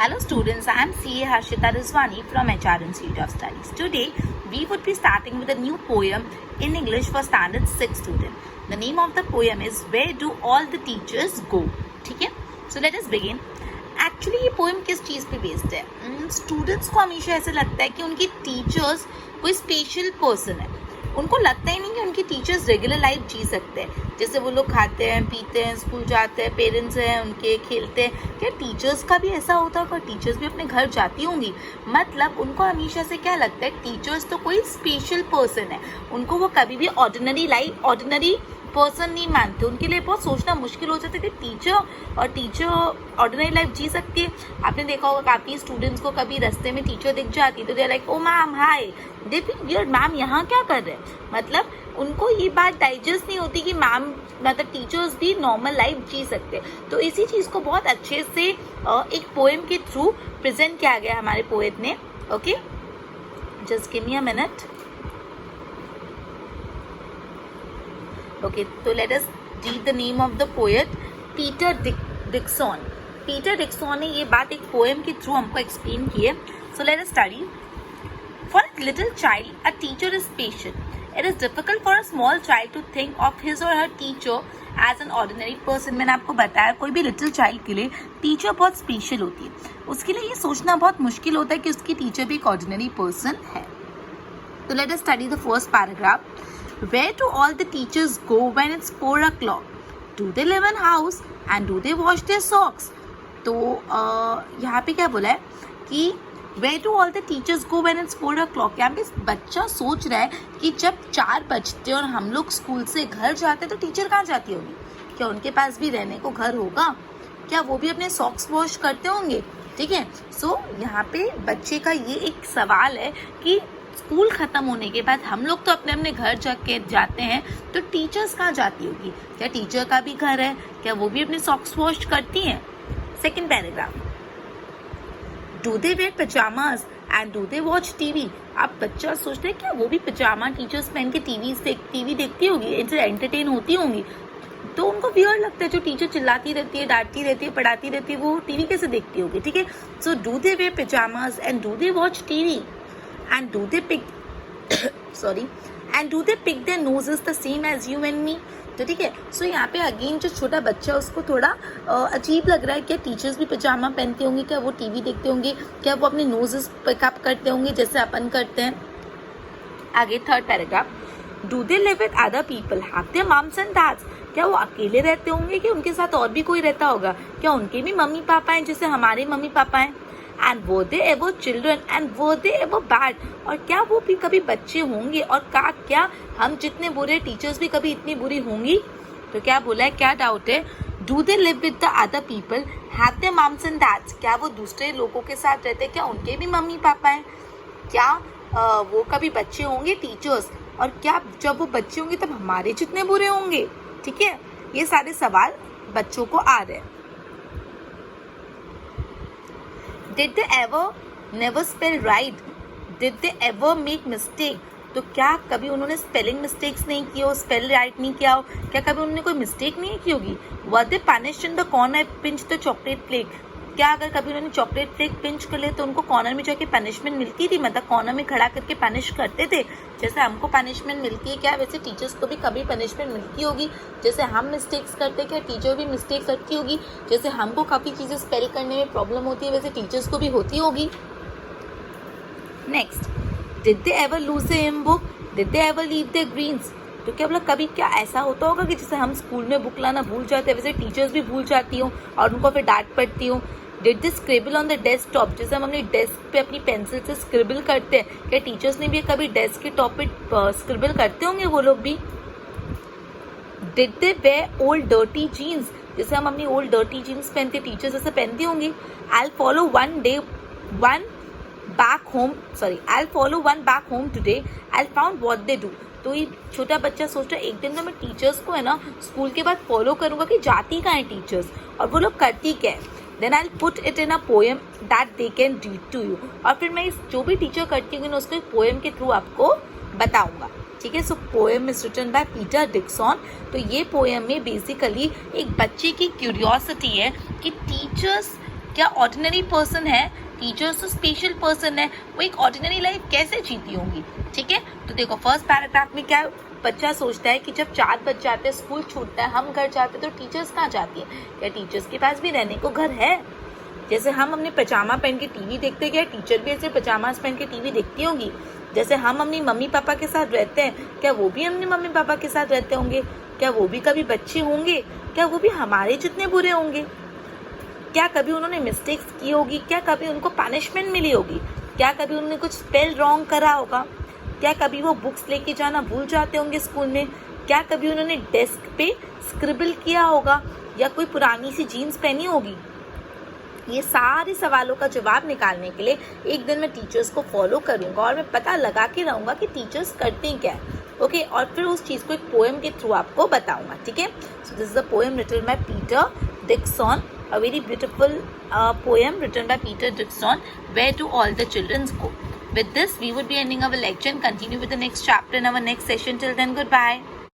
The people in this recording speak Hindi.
Hello students, I am CA Harshita Rizwani from HR Institute of Studies. Today, we would be starting with a new poem in English for Standard 6 student. The name of the poem is Where Do All the Teachers Go? ठीक है? So let us begin. Actually ये poem किस चीज़ पे बेस्ड है? Students को हमेशा ऐसे लगता है कि उनकी teachers कोई special person है. उनको लगता ही नहीं कि उनकी टीचर्स रेगुलर लाइफ जी सकते हैं. जैसे वो लोग खाते हैं, पीते हैं, स्कूल जाते हैं, पेरेंट्स हैं उनके, खेलते हैं. क्या टीचर्स का भी ऐसा होता होगा? टीचर्स भी अपने घर जाती होंगी. मतलब उनको हमेशा से क्या लगता है, टीचर्स तो कोई स्पेशल पर्सन है. उनको वो कभी भी ऑर्डिनरी पर्सन नहीं मानते. उनके लिए बहुत सोचना मुश्किल हो जाता है कि टीचर ऑर्डिनरी लाइफ जी सकती है. आपने देखा होगा काफ़ी स्टूडेंट्स को कभी रास्ते में टीचर दिख जाती है तो they like, O ma'am hi, दे फिर मैम यहाँ क्या कर रहे हैं. मतलब उनको ये बात डाइजेस्ट नहीं होती कि मैम मतलब टीचर्स भी नॉर्मल लाइफ जी सकते हैं. तो इसी चीज़ को बहुत अच्छे से एक पोएम के थ्रू प्रेजेंट किया गया हमारे पोएट ने. Okay, just give me a minute. Okay, so let us read the name of the poet, Peter Dickson. Peter Dickson ने ये बात एक poem के through हमको explain की है. So let us study. For a little child, a teacher is special. It is difficult for a small child to think of his or her teacher as an ordinary person. मैंने आपको बताया कोई भी little child के लिए teacher बहुत special होती है. उसके लिए ये सोचना बहुत मुश्किल होता है कि उसकी teacher भी एक ordinary person है. So let us study the first paragraph. Where do all the teachers go when it's 4 o'clock? Do they live in house and do they wash their socks? तो यहाँ पे क्या बोला है कि Where do all the teachers go when it's 4 o'clock? यहाँ पे बच्चा सोच रहा है कि जब 4 बजते हैं और हम लोग स्कूल से घर जाते हैं तो टीचर कहाँ जाती होगी. क्या उनके पास भी रहने को घर होगा? क्या वो भी अपने सॉक्स वॉश करते होंगे? ठीक है. सो यहाँ पे बच्चे का ये एक सवाल है कि स्कूल ख़त्म होने के बाद हम लोग तो अपने अपने घर जाते हैं तो टीचर्स कहाँ जाती होगी. क्या टीचर का भी घर है? क्या वो भी अपने सॉक्स वॉश करती हैं? Second paragraph. Do they wear pyjamas and do they watch TV. आप बच्चा सोचते हैं क्या वो भी पजामा टीचर्स पहन के टीवी देखती होगी, एंटरटेन होती होंगी. तो उनको वियर्ड लगता है जो टीचर चिल्लाती रहती है, डांटती रहती है, पढ़ाती रहती है, वो टीवी कैसे देखती होगी. ठीक है. So do they wear pyjamas and do they watch TV and do they pick their noses the same as you and me. तो ठीक है. सो यहाँ पे अगेन जो छोटा बच्चा उसको थोड़ा अजीब लग रहा है. क्या टीचर्स भी पजामा पहनते होंगे? क्या वो टीवी देखते होंगे? क्या वो अपने नोजेस पिकअप करते होंगे जैसे अपन करते हैं? आगे third paragraph. Do they live with other people have their mums and dads. क्या वो अकेले रहते होंगे कि उनके साथ और भी कोई रहता होगा? क्या उनके भी मम्मी पापा हैं जैसे हमारे मम्मी पापा हैं? And were they ever children and were they ever bad? और क्या वो भी कभी बच्चे होंगे और क्या हम जितने बुरे टीचर्स भी कभी इतनी बुरी होंगी? तो क्या बोला है, क्या डाउट है? Do they live with the other people? Have their moms and dads? क्या वो दूसरे लोगों के साथ रहते हैं? क्या उनके भी मम्मी पापा हैं? क्या वो कभी बच्चे होंगे टीचर्स? और क्या जब वो बच्चे होंगे तब हमारे जितने बुरे होंगे? ठीक है. ये सारे सवाल बच्चों को आ रहे हैं. Did they ever never spell right? Did they ever make mistake? तो क्या कभी उन्होंने स्पेलिंग मिस्टेक्स नहीं की हो, स्पेल राइट नहीं किया हो? क्या कभी उन्होंने कोई मिस्टेक नहीं की होगी? Were they punished in the corner pinch the chocolate flake? क्या अगर कभी उन्होंने चॉकलेट फ्लेक पिंच कर ले तो उनको कॉर्नर में जाके पनिशमेंट मिलती थी? मतलब कॉर्नर में खड़ा करके पनिश करते थे जैसे हमको पनिशमेंट मिलती है. क्या वैसे टीचर्स को भी कभी पनिशमेंट मिलती होगी? जैसे हम मिस्टेक्स करते, क्या टीचर भी मिस्टेक करती होगी? जैसे हमको काफ़ी चीज़ें स्पेल करने में प्रॉब्लम होती है वैसे टीचर्स को भी होती होगी. Next. Did they ever lose the him book? Did they ever leave the greens? तो क्या मतलब कभी क्या ऐसा होता होगा कि जैसे हम स्कूल में बुक लाना भूल जाते हैं वैसे टीचर्स भी भूल जाती हो और उनको फिर डांट पड़ती हो. Did they scribble on the desktop? जैसे हम अपनी डेस्क पे अपनी पेंसिल से स्क्रिबल करते हैं, क्या टीचर्स ने भी कभी डेस्क के टॉप पे स्क्रिबल करते होंगे वो लोग भी? Did they wear old dirty jeans? जैसे हम अपनी ओल्ड डर्टी जीन्स पहनते टीचर्स जैसे पहनती होंगी. I'll follow one back home today. I'll found what they do. तो ये छोटा बच्चा सोच रहा है एक दिन तो मैं टीचर्स को है ना स्कूल के बाद फॉलो करूंगा कि जाती कहाँ है टीचर्स और वो लोग करती क्या है. Then I'll put it in a poem that they can read to you. और फिर मैं जो भी टीचर करती हूँ उसको एक पोएम के थ्रू आपको बताऊंगा. ठीक है. So poem is written by Peter Dickson. तो ये पोएम में बेसिकली एक बच्चे की क्यूरियोसिटी है कि टीचर्स क्या ऑर्डिनरी पर्सन है, टीचर्स तो स्पेशल पर्सन है, वो एक ऑर्डिनरी लाइफ कैसे जीती होंगी, ठीक है। तो देखो फर्स्ट पैराग्राफ में क्या बच्चा सोचता है कि जब 4 बज जाते हैं, स्कूल छूटता है, हम घर जाते हैं, तो टीचर्स कहाँ जाती है, क्या टीचर्स के पास भी रहने को घर है। जैसे हम अपने पजामा पहन के टीवी देखते, क्या टीचर भी ऐसे पजामा पहन के टीवी देखती होंगी। जैसे हम अपनी मम्मी पापा के साथ रहते हैं, क्या वो भी अपने मम्मी पापा के साथ रहते होंगे, क्या वो भी कभी बच्चे होंगे, क्या वो भी हमारे जितने बुरे होंगे, क्या कभी उन्होंने मिस्टेक्स की होगी, क्या कभी उनको पनिशमेंट मिली होगी, क्या कभी उन्होंने कुछ स्पेल रॉन्ग करा होगा, क्या कभी वो बुक्स लेके जाना भूल जाते होंगे स्कूल में, क्या कभी उन्होंने डेस्क पे स्क्रिबल किया होगा या कोई पुरानी सी जीन्स पहनी होगी। ये सारे सवालों का जवाब निकालने के लिए एक दिन मैं टीचर्स को फॉलो करूंगा और मैं पता लगा के रहूंगा कि टीचर्स करते हैं क्या, ओके। और फिर उस चीज़ को एक पोएम के थ्रू आपको बताऊंगा, ठीक है। So this is a poem written by Peter Dixon, a very beautiful poem written by Peter Dickson, Where Do All the Children Go? With this, we would be ending our lecture and continue with the next chapter in our next session. Till then, goodbye.